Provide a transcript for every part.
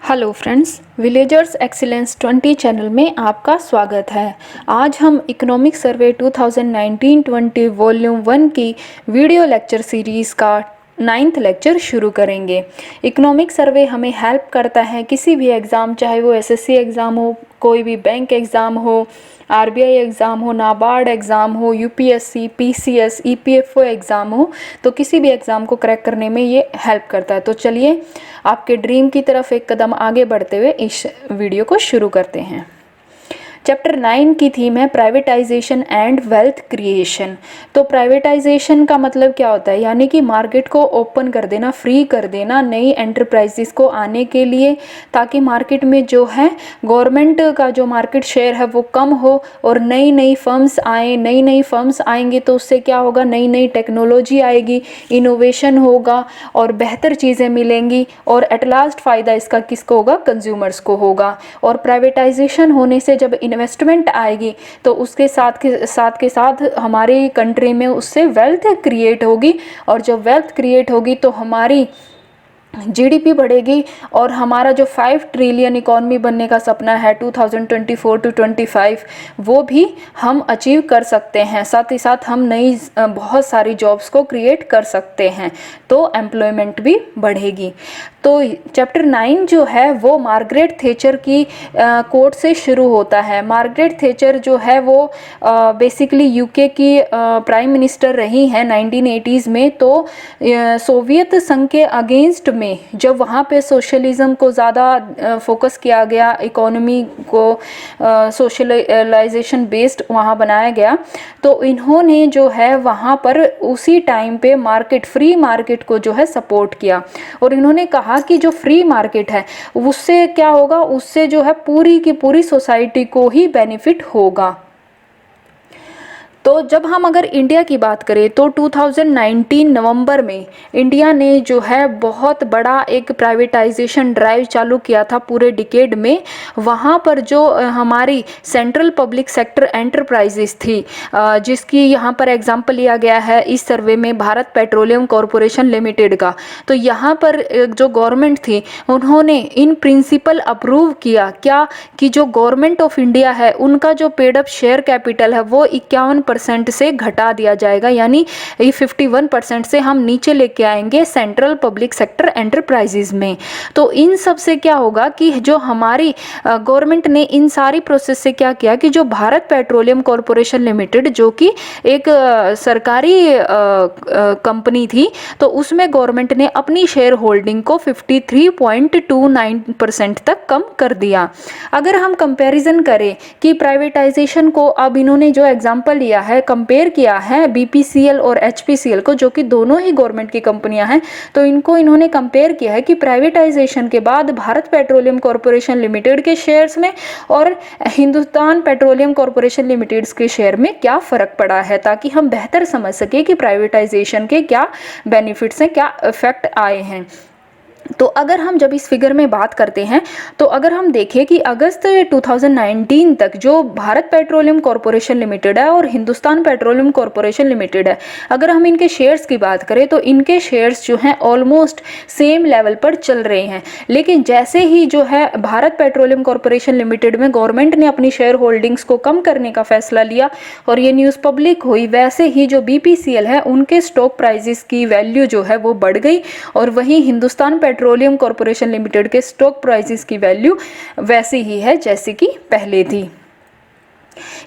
Hello friends, villagers excellence 20 channel में आपका स्वागत है। आज हम इकोनॉमिक सर्वे 2019-20 वॉल्यूम 1 की वीडियो लेक्चर सीरीज़ का 9th लेक्चर शुरू करेंगे। इकोनॉमिक सर्वे हमें हेल्प करता है किसी भी एग्ज़ाम, चाहे वो एसएससी एग्ज़ाम हो, कोई भी बैंक एग्ज़ाम हो, आरबीआई एग्ज़ाम हो, नाबार्ड एग्ज़ाम हो, यूपीएससी, पीसीएस, ईपीएफओ एग्ज़ाम हो, तो किसी भी एग्ज़ाम को क्रैक करने में ये हेल्प करता है। तो चलिए आपके ड्रीम की तरफ एक कदम आगे बढ़ते हुए इस वीडियो को शुरू करते हैं। चैप्टर 9 की थीम है प्राइवेटाइजेशन एंड वेल्थ क्रिएशन। तो प्राइवेटाइजेशन का मतलब क्या होता है, यानी कि मार्केट को ओपन कर देना, फ्री कर देना नई एंटरप्राइजेस को आने के लिए, ताकि मार्केट में जो है गवर्नमेंट का जो मार्केट शेयर है वो कम हो और नई नई फर्म्स आए। नई नई फर्म्स आएंगी तो उससे क्या होगा, नई नई टेक्नोलॉजी आएगी, इनोवेशन होगा और बेहतर चीज़ें मिलेंगी और एट लास्ट फ़ायदा इसका किसको होगा, कंज्यूमर्स को होगा। और प्राइवेटाइजेशन होने से जब इन्वेस्टमेंट आएगी तो उसके साथ हमारी कंट्री में उससे वेल्थ क्रिएट होगी, और जब वेल्थ क्रिएट होगी तो हमारी जीडीपी बढ़ेगी और हमारा जो 5 ट्रिलियन इकॉनमी बनने का सपना है 2024 टू 25 वो भी हम अचीव कर सकते हैं। साथ ही साथ हम नई बहुत सारी जॉब्स को क्रिएट कर सकते हैं, तो एम्प्लॉयमेंट भी बढ़ेगी। तो चैप्टर 9 जो है वो मार्गरेट थैचर की कोट से शुरू होता है। मार्गरेट थैचर जो है वो बेसिकली यूके की प्राइम मिनिस्टर रही हैं 1980s में। तो सोवियत संघ के अगेंस्ट में जब वहाँ पे सोशलिज्म को ज़्यादा फोकस किया गया, इकोनॉमी को सोशलाइजेशन बेस्ड वहाँ बनाया गया, तो इन्होंने जो है वहाँ पर उसी टाइम पे मार्केट, फ्री मार्केट को जो है सपोर्ट किया। और इन्होंने कहा कि जो फ्री मार्केट है उससे क्या होगा, उससे जो है पूरी की पूरी सोसाइटी को ही बेनिफिट होगा। तो जब हम अगर इंडिया की बात करें तो 2019 नवंबर में इंडिया ने जो है बहुत बड़ा एक प्राइवेटाइजेशन ड्राइव चालू किया था पूरे डिकेड में। वहाँ पर जो हमारी सेंट्रल पब्लिक सेक्टर एंटरप्राइजेस थी, जिसकी यहाँ पर एग्जांपल लिया गया है इस सर्वे में भारत पेट्रोलियम कॉरपोरेशन लिमिटेड का। तो यहाँ पर जो गवर्नमेंट थी उन्होंने इन प्रिंसिपल अप्रूव किया क्या, कि जो गवर्नमेंट ऑफ इंडिया है उनका जो पेड अप शेयर कैपिटल है वो 51% से घटा दिया जाएगा, यानी 51% से हम नीचे लेके आएंगे सेंट्रल पब्लिक सेक्टर एंटरप्राइजेज में। तो इन सब से क्या होगा कि जो हमारी गवर्नमेंट ने इन सारी प्रोसेस से क्या किया कि जो भारत पेट्रोलियम कॉरपोरेशन लिमिटेड जो कि एक सरकारी कंपनी थी, तो उसमें गवर्नमेंट ने अपनी शेयर होल्डिंग को 53.29% तक कम कर दिया। अगर हम कंपैरिजन करें कि प्राइवेटाइजेशन को, अब इन्होंने जो एग्जांपल लिया है, कंपेयर किया है बीपीसीएल और एचपीसीएल को, जो कि दोनों ही गवर्नमेंट की कंपनियां हैं, तो इनको इन्होंने कंपेयर किया है कि प्राइवेटाइजेशन के बाद भारत पेट्रोलियम कॉरपोरेशन लिमिटेड के शेयर्स में और हिंदुस्तान पेट्रोलियम कॉरपोरेशन लिमिटेड के शेयर में क्या फ़र्क पड़ा है, ताकि हम बेहतर समझ सके कि प्राइवेटाइजेशन के क्या बेनिफिट्स हैं, क्या इफेक्ट आए हैं। तो अगर हम जब इस फिगर में बात करते हैं, तो अगर हम देखें कि अगस्त 2019 तक जो भारत पेट्रोलियम कॉरपोरेशन लिमिटेड है और हिंदुस्तान पेट्रोलियम कॉरपोरेशन लिमिटेड है, अगर हम इनके शेयर्स की बात करें तो इनके शेयर्स जो हैं ऑलमोस्ट सेम लेवल पर चल रहे हैं। लेकिन जैसे ही जो है भारत पेट्रोलियम कॉरपोरेशन लिमिटेड में गवर्नमेंट ने अपनी शेयर होल्डिंग्स को कम करने का फैसला लिया और ये न्यूज़ पब्लिक हुई, वैसे ही जो बीपीसीएल है उनके स्टॉक प्राइजेस की वैल्यू जो है वो बढ़ गई, और वहीं हिंदुस्तान पेट्रोलियम कॉरपोरेशन लिमिटेड के स्टॉक प्राइसेस की वैल्यू वैसी ही है जैसी कि पहले थी।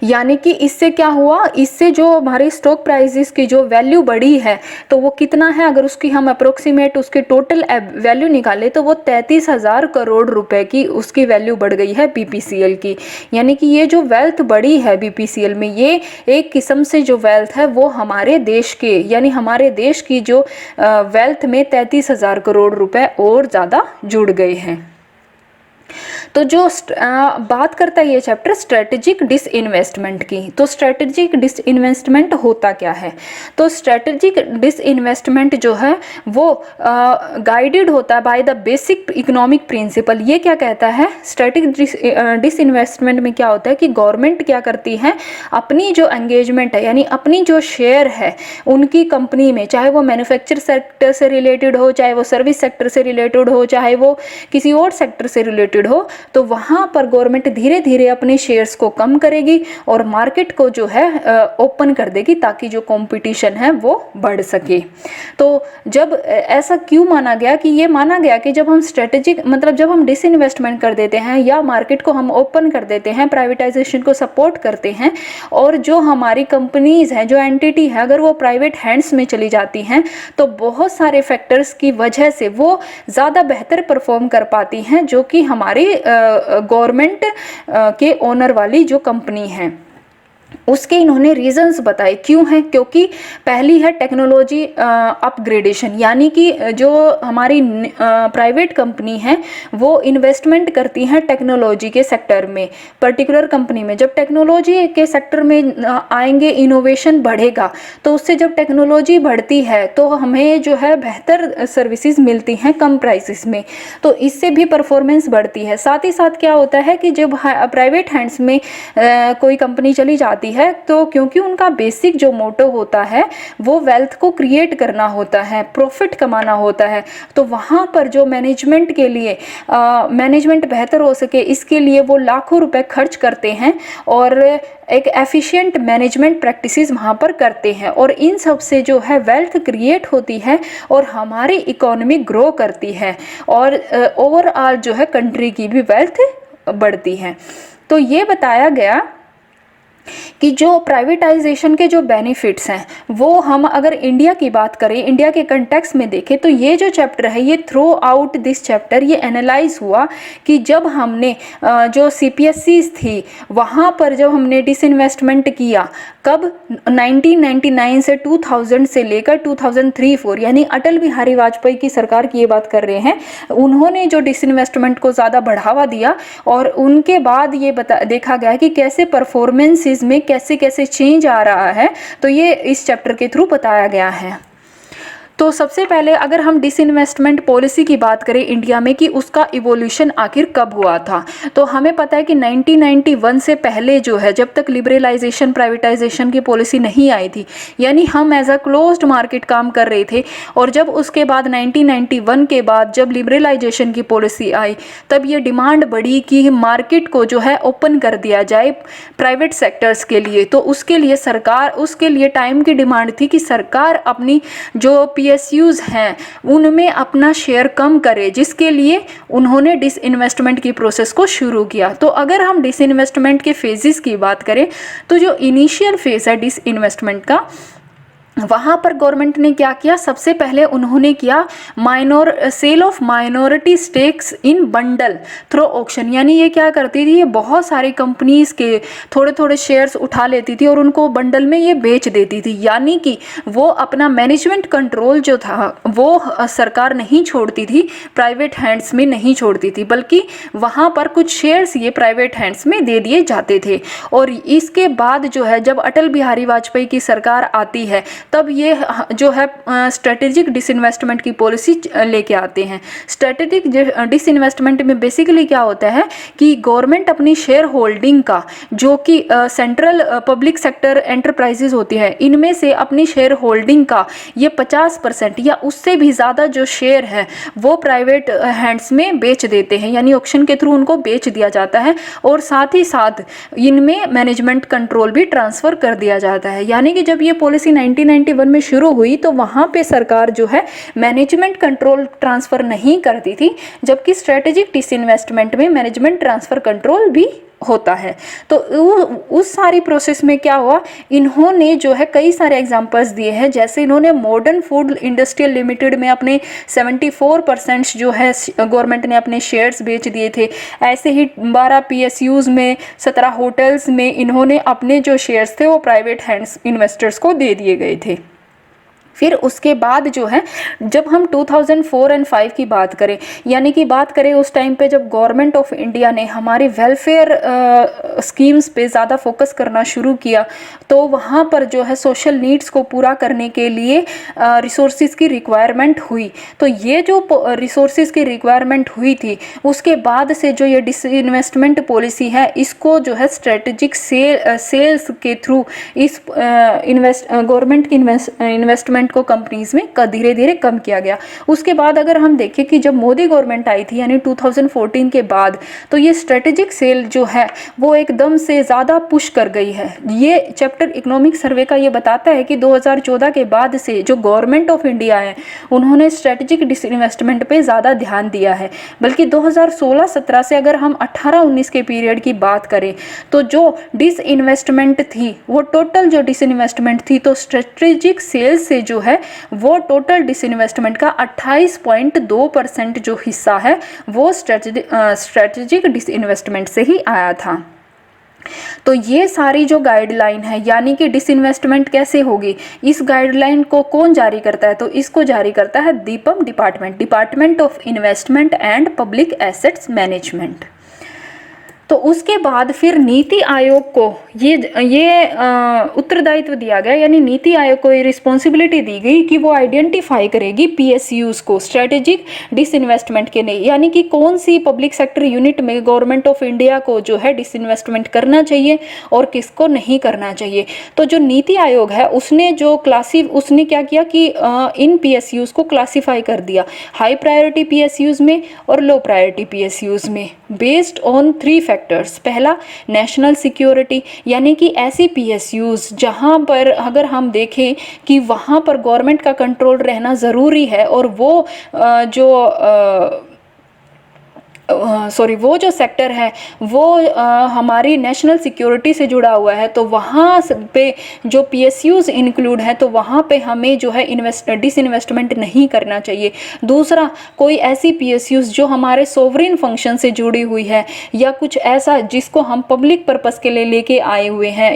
यानी कि इससे क्या हुआ, इससे जो हमारे स्टॉक प्राइसेस की जो वैल्यू बढ़ी है तो वो कितना है, अगर उसकी हम अप्रोक्सीमेट उसके टोटल वैल्यू निकाले तो वो 33,000 करोड़ रुपए की उसकी वैल्यू बढ़ गई है बीपीसीएल की। यानी कि ये जो वेल्थ बढ़ी है बीपीसीएल में, ये एक किस्म से जो वेल्थ है वो हमारे देश के, यानी हमारे देश की जो वेल्थ में 33,000 करोड़ रुपए और ज़्यादा जुड़ गए हैं। तो जो बात करता है ये चैप्टर स्ट्रेटेजिक डिसइन्वेस्टमेंट की। तो स्ट्रेटेजिक डिसइन्वेस्टमेंट होता क्या है? तो स्ट्रेटेजिक डिसइन्वेस्टमेंट जो है वो गाइडेड होता है by the basic economic principle. ये क्या कहता है? स्ट्रेटेजिक डिसइन्वेस्टमेंट में क्या होता है कि गवर्नमेंट क्या करती है, अपनी जो एंगेजमेंट है यानी अपनी जो शेयर है उनकी कंपनी में, चाहे वो मैन्युफैक्चर सेक्टर से रिलेटेड हो, चाहे वो सर्विस सेक्टर से रिलेटेड हो, चाहे वो किसी और सेक्टर से रिलेटेड हो, तो वहाँ पर गवर्नमेंट धीरे धीरे अपने शेयर्स को कम करेगी और मार्केट को जो है ओपन कर देगी ताकि जो कंपटीशन है वो बढ़ सके। तो जब ऐसा क्यों माना गया कि ये माना गया कि जब हम स्ट्रेटेजिक मतलब जब हम डिसइन्वेस्टमेंट कर देते हैं या मार्केट को हम ओपन कर देते हैं, प्राइवेटाइजेशन को सपोर्ट करते हैं और जो हमारी कंपनीज हैं, जो एंटिटी है, अगर वो प्राइवेट हैंड्स में चली जाती हैं तो बहुत सारे फैक्टर्स की वजह से वो ज़्यादा बेहतर परफॉर्म कर पाती हैं जो कि हमारी गवर्नमेंट के ओनर वाली जो कंपनी है। उसके इन्होंने रीजंस बताए क्यों है। क्योंकि पहली है टेक्नोलॉजी अपग्रेडेशन, यानी कि जो हमारी प्राइवेट कंपनी है वो इन्वेस्टमेंट करती हैं टेक्नोलॉजी के सेक्टर में, पर्टिकुलर कंपनी में। जब टेक्नोलॉजी के सेक्टर में आएंगे, इनोवेशन बढ़ेगा, तो उससे जब टेक्नोलॉजी बढ़ती है तो हमें जो है बेहतर सर्विसेज मिलती हैं कम प्राइसेस में, तो इससे भी परफॉर्मेंस बढ़ती है। साथ ही साथ क्या होता है कि जब प्राइवेट हैंड्स में कोई कंपनी चली जाती है तो क्योंकि उनका बेसिक जो मोटो होता है वो वेल्थ को क्रिएट करना होता है, प्रॉफिट कमाना होता है, तो वहाँ पर जो मैनेजमेंट के लिए मैनेजमेंट बेहतर हो सके इसके लिए वो लाखों रुपए खर्च करते हैं और एक एफिशिएंट मैनेजमेंट प्रैक्टिसेस वहाँ पर करते हैं और इन सब से जो है वेल्थ क्रिएट होती है और हमारी इकोनॉमी ग्रो करती है और ओवरऑल जो है कंट्री की भी वेल्थ बढ़ती है। तो ये बताया गया कि जो प्राइवेटाइजेशन के जो बेनिफिट्स हैं वो हम अगर इंडिया की बात करें, इंडिया के कंटेक्स्ट में देखें, तो ये जो चैप्टर है ये थ्रू आउट दिस चैप्टर ये एनालाइज हुआ कि जब हमने जो सीपीएससीज थी वहाँ पर जब हमने डिसइन्वेस्टमेंट किया, कब 1999 से 2000 से लेकर 2003-4 यानी अटल बिहारी वाजपेयी की सरकार की ये बात कर रहे हैं, उन्होंने जो डिसइन्वेस्टमेंट को ज़्यादा बढ़ावा दिया और उनके बाद ये देखा गया कि कैसे परफॉर्मेंसेस में कैसे कैसे चेंज आ रहा है, तो ये इस चैप्टर के थ्रू बताया गया है। तो सबसे पहले अगर हम डिसइन्वेस्टमेंट पॉलिसी की बात करें इंडिया में कि उसका इवोल्यूशन आखिर कब हुआ था, तो हमें पता है कि 1991 से पहले जो है जब तक लिबरलाइजेशन प्राइवेटाइजेशन की पॉलिसी नहीं आई थी, यानी हम एज अ क्लोज्ड मार्केट काम कर रहे थे, और जब उसके बाद 1991 के बाद जब लिबरलाइजेशन की पॉलिसी आई तब ये डिमांड बढ़ी कि मार्केट को जो है ओपन कर दिया जाए प्राइवेट सेक्टर्स के लिए। तो उसके लिए सरकार, उसके लिए टाइम की डिमांड थी कि सरकार अपनी जो पीएसयूज हैं उनमें अपना शेयर कम करे, जिसके लिए उन्होंने डिसइन्वेस्टमेंट की प्रोसेस को शुरू किया। तो अगर हम डिसइन्वेस्टमेंट के फेजेस की बात करें तो जो इनिशियल फेज है डिसइन्वेस्टमेंट का, वहाँ पर गवर्नमेंट ने क्या किया, सबसे पहले उन्होंने किया sale of minority stakes in bundle through auction. यानी ये क्या करती थी, ये बहुत सारी कंपनीज के थोड़े थोड़े शेयर्स उठा लेती थी और उनको बंडल में ये बेच देती थी, यानी कि वो अपना मैनेजमेंट कंट्रोल जो था वो सरकार नहीं छोड़ती थी, प्राइवेट हैंड्स में नहीं छोड़ती थी, बल्कि वहाँ पर कुछ शेयर्स ये प्राइवेट हैंड्स में दे दिए जाते थे। और इसके बाद जो है जब अटल बिहारी वाजपेयी की सरकार आती है तब ये जो है स्ट्रेटेजिक डिसइन्वेस्टमेंट की पॉलिसी लेके आते हैं। स्ट्रेटेजिक डिसइन्वेस्टमेंट में बेसिकली क्या होता है कि गवर्नमेंट अपनी शेयर होल्डिंग का, जो कि सेंट्रल पब्लिक सेक्टर एंटरप्राइजेज होती है, इनमें से अपनी शेयर होल्डिंग का ये 50% या उससे भी ज़्यादा जो शेयर है वो प्राइवेट हैंड्स में बेच देते हैं, यानी ऑक्शन के थ्रू उनको बेच दिया जाता है और साथ ही साथ इनमें मैनेजमेंट कंट्रोल भी ट्रांसफ़र कर दिया जाता है। यानी कि जब ये पॉलिसी 1991 में शुरू हुई तो वहाँ पे सरकार जो है मैनेजमेंट कंट्रोल ट्रांसफ़र नहीं करती थी, जबकि स्ट्रेटेजिक डिसइन्वेस्टमेंट में मैनेजमेंट ट्रांसफ़र कंट्रोल भी होता है। तो उस सारी प्रोसेस में क्या हुआ, इन्होंने जो है कई सारे एग्जांपल्स दिए हैं, जैसे इन्होंने मॉडर्न फूड इंडस्ट्रियल लिमिटेड में अपने 74% जो है गवर्नमेंट ने अपने शेयर्स बेच दिए थे। ऐसे ही 12 पीएसयूज में, 17 होटल्स में इन्होंने अपने जो शेयर्स थे वो प्राइवेट हैंड्स इन्वेस्टर्स को दे दिए गए थे। फिर उसके बाद जो है जब हम 2004 एंड 5 की बात करें, यानी कि बात करें उस टाइम पे जब गवर्नमेंट ऑफ इंडिया ने हमारे वेलफेयर स्कीम्स पे ज़्यादा फोकस करना शुरू किया, तो वहाँ पर जो है सोशल नीड्स को पूरा करने के लिए रिसोर्सेज की रिक्वायरमेंट हुई। तो ये जो रिसोर्सेज की रिक्वायरमेंट हुई थी, उसके बाद से जो ये डिसइन्वेस्टमेंट पॉलिसी है, इसको जो है स्ट्रेटेजिक सेल्स के थ्रू इस गवर्नमेंट की इन्वेस्टमेंट को कंपनीज में धीरे धीरे कम किया गया। उसके बाद अगर हम देखें कि जब मोदी गवर्नमेंट आई थी यानी 2014 के बाद, तो ये स्ट्रेटेजिक सेल जो है वो एकदम से ज़्यादा पुश कर गई है। ये चैप्टर इकोनॉमिक सर्वे का ये बताता है कि 2014 के बाद से जो गवर्नमेंट ऑफ इंडिया है उन्होंने स्ट्रेटेजिक डिसइन्वेस्टमेंट पे ज़्यादा ध्यान दिया है। बल्कि 2016-17 से अगर हम 18-19 के पीरियड की बात करें तो जो डिसइन्वेस्टमेंट थी, वो टोटल जो डिसइन्वेस्टमेंट थी, तो स्ट्रेटेजिक सेल्स से जो है वो टोटल डिसइन्वेस्टमेंट का 28.2% जो हिस्सा है वो स्ट्रेटेजिक डिसइन्वेस्टमेंट से ही आया था। तो ये सारी जो गाइडलाइन है, यानी कि डिसइन्वेस्टमेंट कैसे होगी, इस गाइडलाइन को कौन जारी करता है? तो इसको जारी करता है Deepam department of investment and public assets management. तो उसके बाद फिर नीति आयोग को ये उत्तरदायित्व दिया गया, यानी नीति आयोग को ये रिस्पॉन्सिबिलिटी दी गई कि वो आइडेंटिफाई करेगी पीएसयूज को स्ट्रेटेजिक डिसइन्वेस्टमेंट के लिए, यानी कि कौन सी पब्लिक सेक्टर यूनिट में गवर्नमेंट ऑफ इंडिया को जो है डिसइन्वेस्टमेंट करना चाहिए और किसको नहीं करना चाहिए। तो जो नीति आयोग है उसने क्या किया कि इन पीएसयूज को क्लासीफाई कर दिया हाई प्रायोरिटी पीएसयूज में और लो प्रायोरिटी पीएसयूज में बेस्ड ऑन 3 फैक्टर्स। पहला, नेशनल सिक्योरिटी, यानी कि ऐसी पीएसयूज जहां पर अगर हम देखें कि वहां पर गवर्नमेंट का कंट्रोल रहना ज़रूरी है और वो वो जो सेक्टर है वो हमारी नेशनल सिक्योरिटी से जुड़ा हुआ है, तो वहाँ पे जो पीएसयूज इंक्लूड है तो वहाँ पे हमें जो है डिसइन्वेस्टमेंट नहीं करना चाहिए। दूसरा, कोई ऐसी पीएसयूज जो हमारे सोवरेन फंक्शन से जुड़ी हुई है या कुछ ऐसा जिसको हम पब्लिक पर्पस के लिए लेके आए हुए हैं,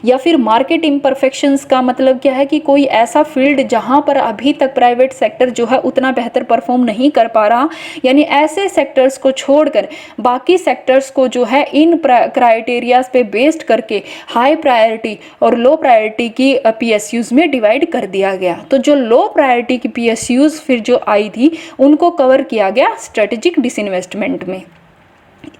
या फिर मार्केट इम्परफेक्शंस का मतलब क्या है कि कोई ऐसा फील्ड जहाँ पर अभी तक प्राइवेट सेक्टर जो है उतना बेहतर परफॉर्म नहीं कर पा रहा, यानी ऐसे सेक्टर्स को छोड़कर बाकी सेक्टर्स को जो है इन क्राइटेरियाज पे बेस्ड करके हाई प्रायोरिटी और लो प्रायोरिटी की पीएसयूज में डिवाइड कर दिया गया। तो जो लो प्रायोरिटी की पीएसयूज फिर जो आई थी उनको कवर किया गया स्ट्रेटेजिक डिसइन्वेस्टमेंट में।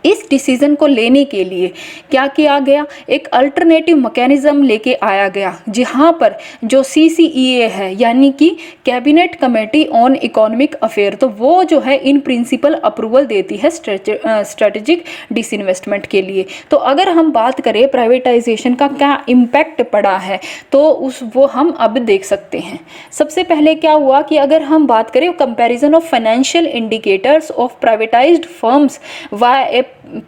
इस डिसीजन को लेने के लिए क्या किया गया, एक अल्टरनेटिव मैकेनिज्म लेके आया गया, जहां पर जो CCEA है यानी कि cabinet committee on economic affair, तो वो जो है इन प्रिंसिपल अप्रूवल देती है स्ट्रेटेजिक डिसइन्वेस्टमेंट के लिए। तो अगर हम बात करें प्राइवेटाइजेशन का क्या इम्पैक्ट पड़ा है तो वो हम अब देख सकते हैं। सबसे पहले क्या हुआ कि अगर हम बात करें comparison of financial indicators of privatised firms why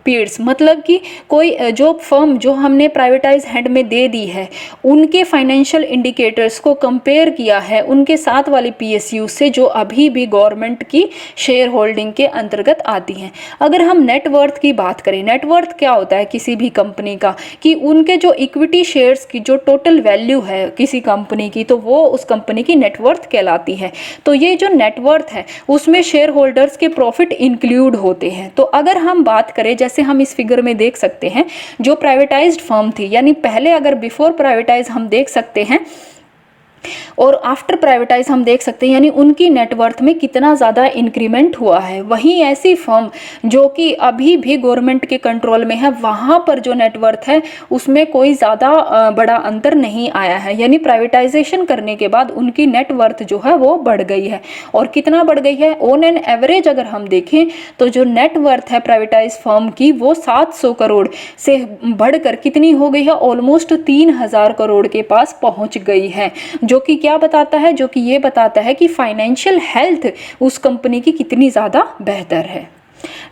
peers, मतलब कि कोई जो फर्म जो हमने प्राइवेटाइज हैंड में दे दी है उनके फाइनेंशियल इंडिकेटर्स को कंपेयर किया है उनके साथ वाली पीएसयू से जो अभी भी गवर्नमेंट की शेयर होल्डिंग के अंतर्गत आती हैं। अगर हम नेटवर्थ की बात करें, नेटवर्थ क्या होता है किसी भी कंपनी का, कि उनके जो इक्विटी शेयर्स की जो टोटल वैल्यू है किसी कंपनी की, तो वो उस कंपनी की नेटवर्थ कहलाती है। तो ये जो नेटवर्थ है उसमें शेयर होल्डर्स के प्रॉफिट इंक्लूड होते हैं। तो अगर हम बात करें, जैसे हम इस फिगर में देख सकते हैं, जो प्राइवेटाइज्ड फर्म थी, यानी पहले अगर बिफोर प्राइवेटाइज हम देख सकते हैं और आफ्टर प्राइवेटाइज हम देख सकते हैं, यानी उनकी नेटवर्थ में कितना ज़्यादा इंक्रीमेंट हुआ है। वहीं ऐसी फर्म जो कि अभी भी गवर्नमेंट के कंट्रोल में है, वहाँ पर जो नेटवर्थ है उसमें कोई ज़्यादा बड़ा अंतर नहीं आया है, यानी प्राइवेटाइजेशन करने के बाद उनकी नेटवर्थ जो है वो बढ़ गई है। और कितना बढ़ गई है, ऑन एन एवरेज अगर हम देखें तो जो नेटवर्थ है प्राइवेटाइज फर्म की वो 700 करोड़ से बढ़कर कितनी हो गई है, ऑलमोस्ट 3000 करोड़ के पास पहुँच गई है। जो कि क्या बताता है, जो कि ये बताता है कि फाइनेंशियल हेल्थ उस कंपनी की कितनी ज़्यादा बेहतर है।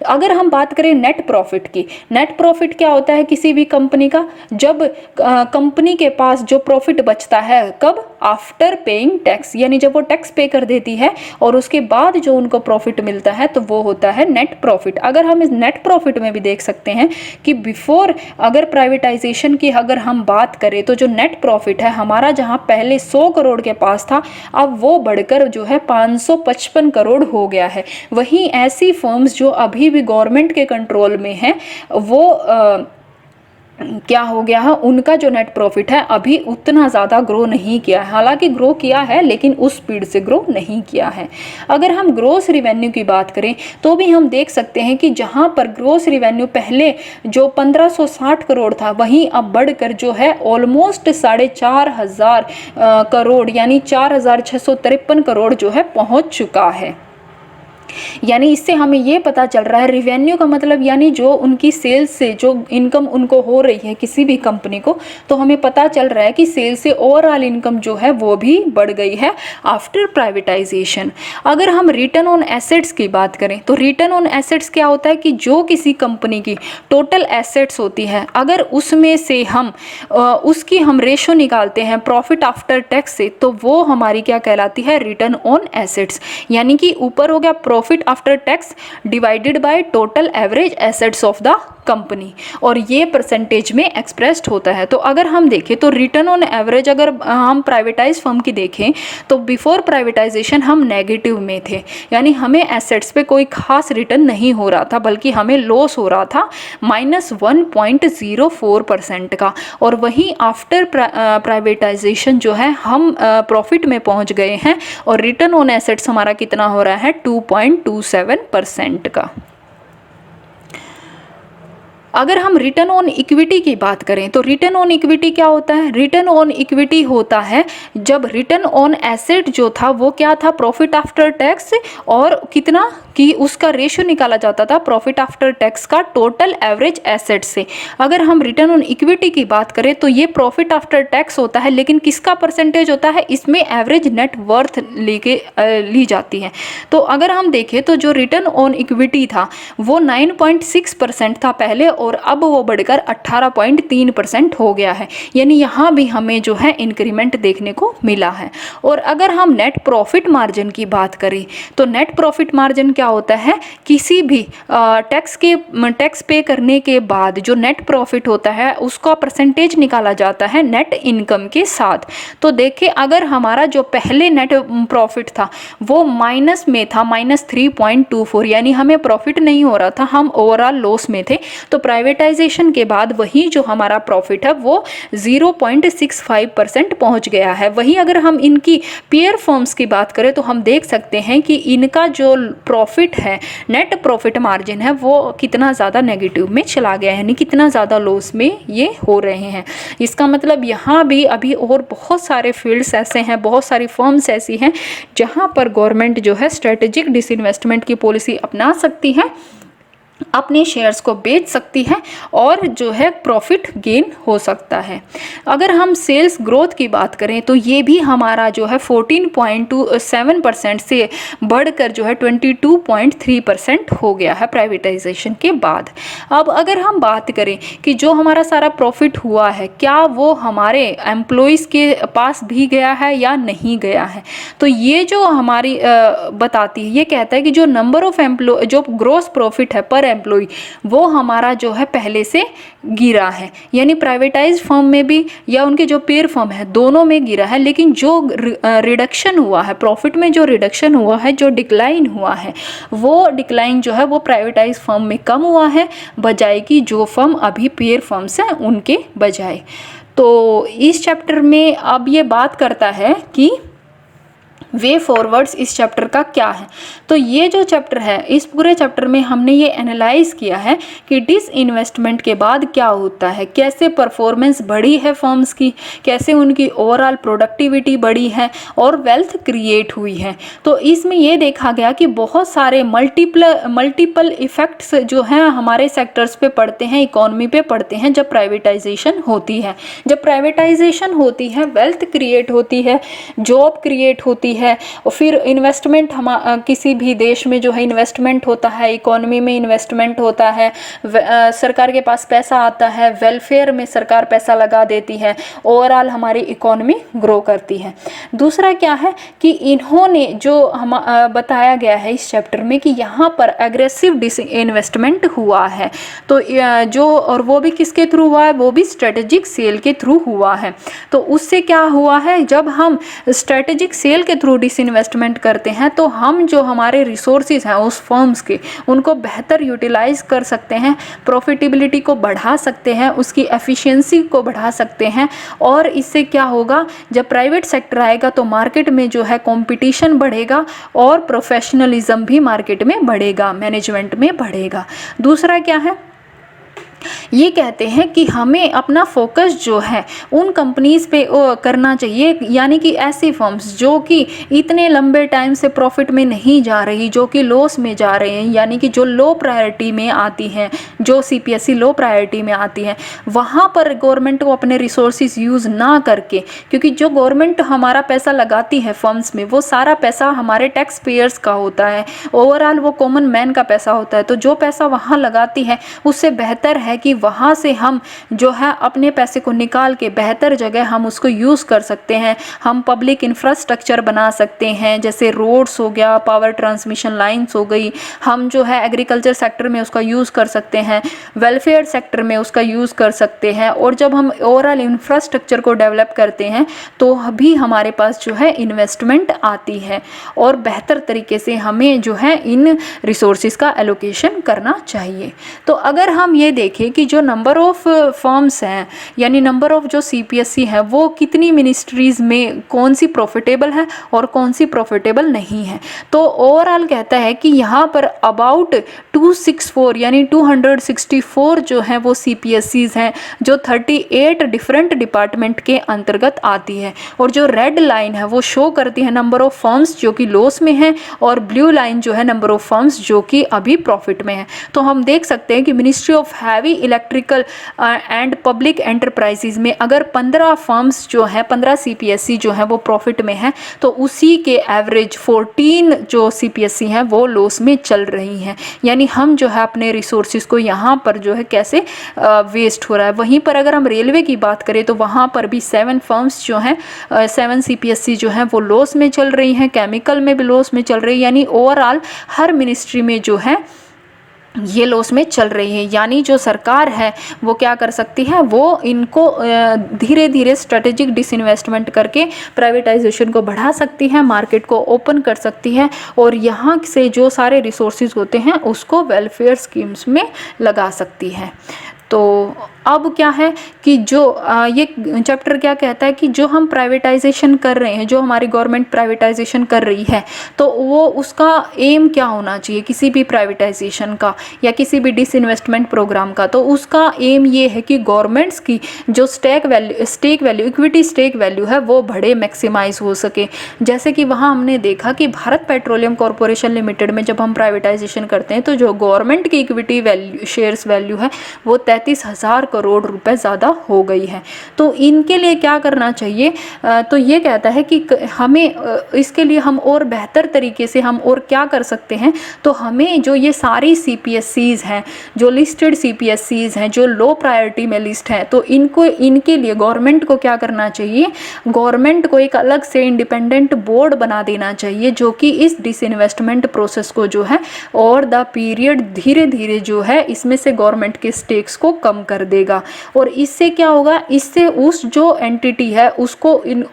अगर हम बात करें नेट प्रॉफिट की, नेट प्रॉफिट क्या होता है किसी भी कंपनी का, जब कंपनी के पास जो प्रॉफिट बचता है, कब, आफ्टर पेइंग टैक्स, यानी जब वो टैक्स पे कर देती है और उसके बाद जो उनको प्रॉफिट मिलता है तो वो होता है नेट प्रॉफिट। अगर हम इस नेट प्रॉफिट में भी देख सकते हैं कि बिफोर अगर प्राइवेटाइजेशन की अगर हम बात करें तो जो नेट प्रॉफिट है हमारा, जहां पहले 100 करोड़ के पास था, अब वो बढ़कर जो है 555 करोड़ हो गया है। वहीं ऐसी फर्म्स जो अभी भी गवर्नमेंट के कंट्रोल में है, वो क्या हो गया है, उनका जो नेट प्रॉफिट है अभी उतना ज़्यादा ग्रो नहीं किया है। हालांकि ग्रो किया है लेकिन उस स्पीड से ग्रो नहीं किया है। अगर हम ग्रोस रिवेन्यू की बात करें तो भी हम देख सकते हैं कि जहां पर ग्रोस रिवेन्यू पहले जो 1560 करोड़ था, वहीं अब बढ़कर जो है ऑलमोस्ट 4500 करोड़ यानी 4653 करोड़ जो है पहुंच चुका है। यानी इससे हमें ये पता चल रहा है, रिवेन्यू का मतलब यानी जो उनकी सेल्स से जो इनकम उनको हो रही है किसी भी कंपनी को, तो हमें पता चल रहा है कि सेल्स से ओवरऑल इनकम जो है वो भी बढ़ गई है आफ्टर प्राइवेटाइजेशन। अगर हम रिटर्न ऑन एसेट्स की बात करें तो रिटर्न ऑन एसेट्स क्या होता है कि जो किसी कंपनी की टोटल एसेट्स होती है, अगर उसमें से हम उसकी हम रेशो निकालते हैं प्रॉफिट आफ्टर टैक्स से, तो वो हमारी क्या कहलाती है, रिटर्न ऑन एसेट्स। यानी कि ऊपर हो गया profit after tax divided by total average assets of the company, और ये परसेंटेज में एक्सप्रेस्ड होता है। तो अगर हम देखें तो रिटर्न ऑन एवरेज अगर हम प्राइवेटाइज फर्म की देखें तो बिफोर प्राइवेटाइजेशन हम नेगेटिव में थे, यानी हमें एसेट्स पे कोई खास रिटर्न नहीं हो रहा था, बल्कि हमें लॉस हो रहा था -1.04% का। और वहीं आफ्टर प्राइवेटाइजेशन जो है हम प्रॉफिट में पहुंच गए हैं और रिटर्न ऑन एसेट्स हमारा कितना हो रहा है, 2.27% का। अगर हम रिटर्न ऑन इक्विटी की बात करें तो रिटर्न ऑन इक्विटी क्या होता है, रिटर्न ऑन इक्विटी होता है जब रिटर्न ऑन एसेट जो था वो क्या था, प्रॉफिट आफ्टर टैक्स, और कितना कि उसका रेशियो निकाला जाता था प्रॉफिट आफ्टर टैक्स का टोटल एवरेज एसेट से। अगर हम रिटर्न ऑन इक्विटी की बात करें तो ये प्रॉफिट आफ्टर टैक्स होता है, लेकिन किसका परसेंटेज होता है, इसमें एवरेज नेट वर्थ ली जाती है। तो अगर हम देखें तो जो रिटर्न ऑन इक्विटी था वो 9.6% था पहले, और अब वो बढ़कर 18.3% हो गया है। यानी यहाँ भी हमें जो है इंक्रीमेंट देखने को मिला है। और अगर हम नेट प्रॉफिट मार्जिन की बात करें तो नेट प्रॉफिट मार्जिन क्या होता है, किसी भी टैक्स पे करने के बाद जो नेट प्रॉफिट होता है उसका परसेंटेज निकाला जाता है नेट इनकम के साथ। तो देखिए अगर हमारा जो पहले नेट प्रॉफिट था वो माइनस में था, -3.24, यानी हमें प्रॉफिट नहीं हो रहा था, हम ओवरऑल लॉस में थे। तो प्राइवेटाइजेशन के बाद वही जो हमारा प्रॉफिट है वो 0.65% पहुंच गया है। वहीं अगर हम इनकी पीयर फर्म्स की बात करें तो हम देख सकते हैं कि इनका जो प्रॉफिट है, नेट प्रॉफिट मार्जिन है, वो कितना ज़्यादा नेगेटिव में चला गया है, यानी कितना ज़्यादा लॉस में ये हो रहे हैं। इसका मतलब यहाँ भी अभी और बहुत सारे फील्ड्स ऐसे हैं, बहुत सारी फर्म्स ऐसी हैं जहाँ पर गवर्नमेंट जो है स्ट्रेटेजिक डिसइन्वेस्टमेंट की पॉलिसी अपना सकती है, अपने शेयर्स को बेच सकती है और जो है प्रॉफिट गेन हो सकता है। अगर हम सेल्स ग्रोथ की बात करें तो ये भी हमारा जो है 14.27% से बढ़कर जो है 22.3% हो गया है प्राइवेटाइजेशन के बाद। अब अगर हम बात करें कि जो हमारा सारा प्रॉफिट हुआ है क्या वो हमारे एम्प्लॉयज़ के पास भी गया है या नहीं गया है, तो ये जो हमारी बताती है, ये कहता है कि जो नंबर ऑफ एम्प्लॉय, जो ग्रोस प्रॉफिट है पर एम्प्लॉय, वो हमारा जो है पहले से गिरा है। यानी प्राइवेटाइज फर्म में भी या उनके जो पेयर फर्म है दोनों में गिरा है, लेकिन जो रिडक्शन हुआ है प्रॉफिट में, जो रिडक्शन हुआ है, जो डिक्लाइन हुआ है, वो डिक्लाइन जो है वो प्राइवेटाइज फर्म में कम हुआ है बजाय कि जो फर्म अभी पेयर फर्म्स हैं उनके बजाय। तो इस चैप्टर में अब ये बात करता है कि वे फॉरवर्ड्स इस चैप्टर का क्या है। तो ये जो चैप्टर है, इस पूरे चैप्टर में हमने ये एनालाइज किया है कि डिसइन्वेस्टमेंट के बाद क्या होता है, कैसे परफॉर्मेंस बढ़ी है फर्म्स की, कैसे उनकी ओवरऑल प्रोडक्टिविटी बढ़ी है और वेल्थ क्रिएट हुई है। तो इसमें ये देखा गया कि बहुत सारे मल्टीपल इफेक्ट्स जो हैं हमारे सेक्टर्स पे पड़ते हैं, इकोनॉमी पे पड़ते हैं जब प्राइवेटाइजेशन होती है। जब प्राइवेटाइजेशन होती है वेल्थ क्रिएट होती है, जॉब क्रिएट होती है, है। और फिर इन्वेस्टमेंट हम किसी भी देश में जो है इन्वेस्टमेंट होता है, इकोनॉमी में इन्वेस्टमेंट होता है, सरकार के पास पैसा आता है, वेलफेयर में सरकार पैसा लगा देती है, ओवरऑल हमारी इकोनॉमी ग्रो करती है। दूसरा क्या है कि इन्होंने जो हम बताया गया है इस चैप्टर में कि यहाँ पर एग्रेसिव डिसइन्वेस्टमेंट हुआ है, तो जो और वो भी किसके थ्रू हुआ है, वो भी स्ट्रेटेजिक सेल के थ्रू हुआ है। तो उससे क्या हुआ है, जब हम स्ट्रेटेजिक सेल के थ्रू डिसइन्वेस्टमेंट करते हैं तो हम जो हमारे रिसोर्सेज हैं उस फर्म्स के, उनको बेहतर यूटिलाइज कर सकते हैं, प्रॉफिटेबिलिटी को बढ़ा सकते हैं, उसकी एफिशिएंसी को बढ़ा सकते हैं। और इससे क्या होगा, जब प्राइवेट सेक्टर आएगा तो मार्केट में जो है कंपटीशन बढ़ेगा और प्रोफेशनलिज्म भी मार्केट में बढ़ेगा, मैनेजमेंट में बढ़ेगा। दूसरा क्या है, ये कहते हैं कि हमें अपना फोकस जो है उन कंपनीज पे करना चाहिए, यानी कि ऐसी फर्म्स जो कि इतने लंबे टाइम से प्रॉफिट में नहीं जा रही, जो कि लॉस में जा रहे हैं, यानी कि जो लो प्रायोरिटी में आती हैं, जो सीपीएसई लो प्रायोरिटी में आती है, वहाँ पर गवर्नमेंट को अपने रिसोर्सेज यूज़ ना करके, क्योंकि जो गवर्नमेंट हमारा पैसा लगाती है फर्म्स में वो सारा पैसा हमारे टैक्स पेयर्स का होता है, ओवरऑल वो कॉमन मैन का पैसा होता है। तो जो पैसा वहाँ लगाती है उससे बेहतर है कि वहाँ से हम जो है अपने पैसे को निकाल के बेहतर जगह हम उसको यूज़ कर सकते हैं। हम पब्लिक इंफ्रास्ट्रक्चर बना सकते हैं, जैसे रोड्स हो गया, पावर ट्रांसमिशन लाइंस हो गई, हम जो है एग्रीकल्चर सेक्टर में उसका यूज़ कर सकते हैं, वेलफेयर सेक्टर में उसका यूज़ कर सकते हैं। और जब हम ओवरऑल इंफ्रास्ट्रक्चर को डेवलप करते हैं तो भी हमारे पास जो है इन्वेस्टमेंट आती है और बेहतर तरीके से हमें जो है इन रिसोर्सेज का एलोकेशन करना चाहिए। तो अगर हम ये देखें कि जो नंबर ऑफ फर्म्स हैं, यानी नंबर ऑफ जो सीपीएसई है, वो कितनी मिनिस्ट्रीज़ में कौन सी प्रॉफिटेबल है और कौन सी प्रॉफिटेबल नहीं है, तो ओवरऑल कहता है कि यहाँ पर अबाउट 264 यानी 264 जो है वो सीपीएसईज हैं जो 38 डिफरेंट डिपार्टमेंट के अंतर्गत आती है। और जो रेड लाइन है वो शो करती है नंबर ऑफ फर्म्स जो कि लॉस में है, और ब्लू लाइन जो है नंबर ऑफ फर्म्स जो कि अभी प्रॉफिट में है। तो हम देख सकते हैं कि ministry of heavy electrical and public enterprises में अगर 15 फर्म्स जो हैं, 15 सीपीएसई जो हैं वो प्रॉफिट में हैं, तो उसी के एवरेज 14 जो सीपीएसई हैं वो लॉस में चल रही हैं। यानी हम जो है अपने रिसोर्सेज को यहाँ पर जो है कैसे वेस्ट हो रहा है। वहीं पर अगर हम रेलवे की बात करें तो वहाँ पर भी 7 फर्म्स जो हैं, 7 सीपीएसई जो हैं वो लॉस में चल रही हैं, केमिकल में भी लॉस में चल रही है। यानी ओवरऑल हर मिनिस्ट्री में जो है ये लॉस में चल रही है। यानी जो सरकार है वो क्या कर सकती है, वो इनको धीरे धीरे स्ट्रेटेजिक डिसइन्वेस्टमेंट करके प्राइवेटाइजेशन को बढ़ा सकती है, मार्केट को ओपन कर सकती है, और यहाँ से जो सारे रिसोर्सेज होते हैं उसको वेलफेयर स्कीम्स में लगा सकती है। तो अब क्या है कि जो ये चैप्टर क्या कहता है कि जो हम प्राइवेटाइजेशन कर रहे हैं, जो हमारी गवर्नमेंट प्राइवेटाइजेशन कर रही है, तो वो उसका एम क्या होना चाहिए किसी भी प्राइवेटाइजेशन का या किसी भी डिसइन्वेस्टमेंट प्रोग्राम का। तो उसका एम ये है कि गवर्नमेंट्स की जो stake value equity stake value है वो बढ़े, मैक्सिमाइज हो सके। जैसे कि वहाँ हमने देखा कि भारत पेट्रोलियम कॉरपोरेशन लिमिटेड में जब हम प्राइवेटाइजेशन करते हैं तो जो गवर्नमेंट की इक्विटी वैल्यू, शेयर्स वैल्यू है वो 33,000 करोड़ रुपए ज़्यादा हो गई है। तो इनके लिए क्या करना चाहिए, तो ये कहता है कि हमें इसके लिए हम और बेहतर तरीके से हम और क्या कर सकते हैं। तो हमें जो ये सारी सीपीएसईज हैं, जो लिस्टेड सीपीएसईज हैं, जो लो प्रायोरिटी में लिस्ट हैं, तो इनके लिए गवर्नमेंट को क्या करना चाहिए, गवर्नमेंट को एक अलग से इंडिपेंडेंट बोर्ड बना देना चाहिए जो कि इस डिसइन्वेस्टमेंट प्रोसेस को जो है और द पीरियड धीरे धीरे जो है इसमें से गवर्नमेंट के स्टेक्स को कम कर देगा। और इससे क्या होगा, इससे उस जो एंटिटी है उसको इन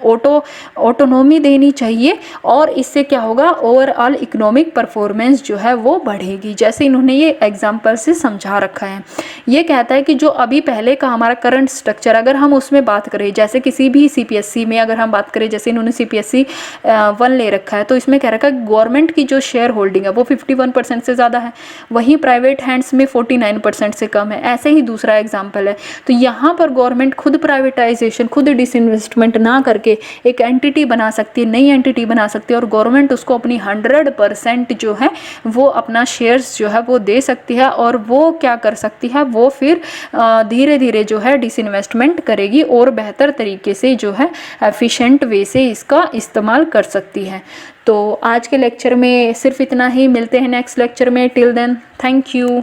ऑटोनॉमी देनी चाहिए, और इससे क्या होगा, ओवरऑल इकोनॉमिक परफॉर्मेंस जो है वो बढ़ेगी। जैसे इन्होंने ये एग्जांपल से समझा रखा है। ये कहता है कि जो अभी पहले का हमारा करंट स्ट्रक्चर, अगर हम उसमें बात करें, जैसे किसी भी सीपीएसई में अगर हम बात करें, जैसे इन्होंने सीपीएसई 1 ले रखा है, तो इसमें कह रखा है गवर्नमेंट की जो शेयर होल्डिंग है वो 51% से ज़्यादा है, वहीं प्राइवेट हैंड्स में 49% से कम है। ऐसे ही दूसरा एग्जाम्पल है। तो यहाँ पर गवर्नमेंट खुद प्राइवेटाइजेशन, खुद डिसइन्वेस्टमेंट ना करके एक एंटिटी बना सकती है, नई एंटिटी बना सकती है, और गवर्नमेंट उसको अपनी 100% जो है वो अपना शेयर्स जो है वो दे सकती है, और वो क्या कर सकती है, वो फिर धीरे धीरे जो है डिसइन्वेस्टमेंट करेगी और बेहतर तरीके से जो है एफिशिएंट वे से इसका इस्तेमाल कर सकती है। तो आज के लेक्चर में सिर्फ इतना ही, मिलते हैं नेक्स्ट लेक्चर में। Till then thank you.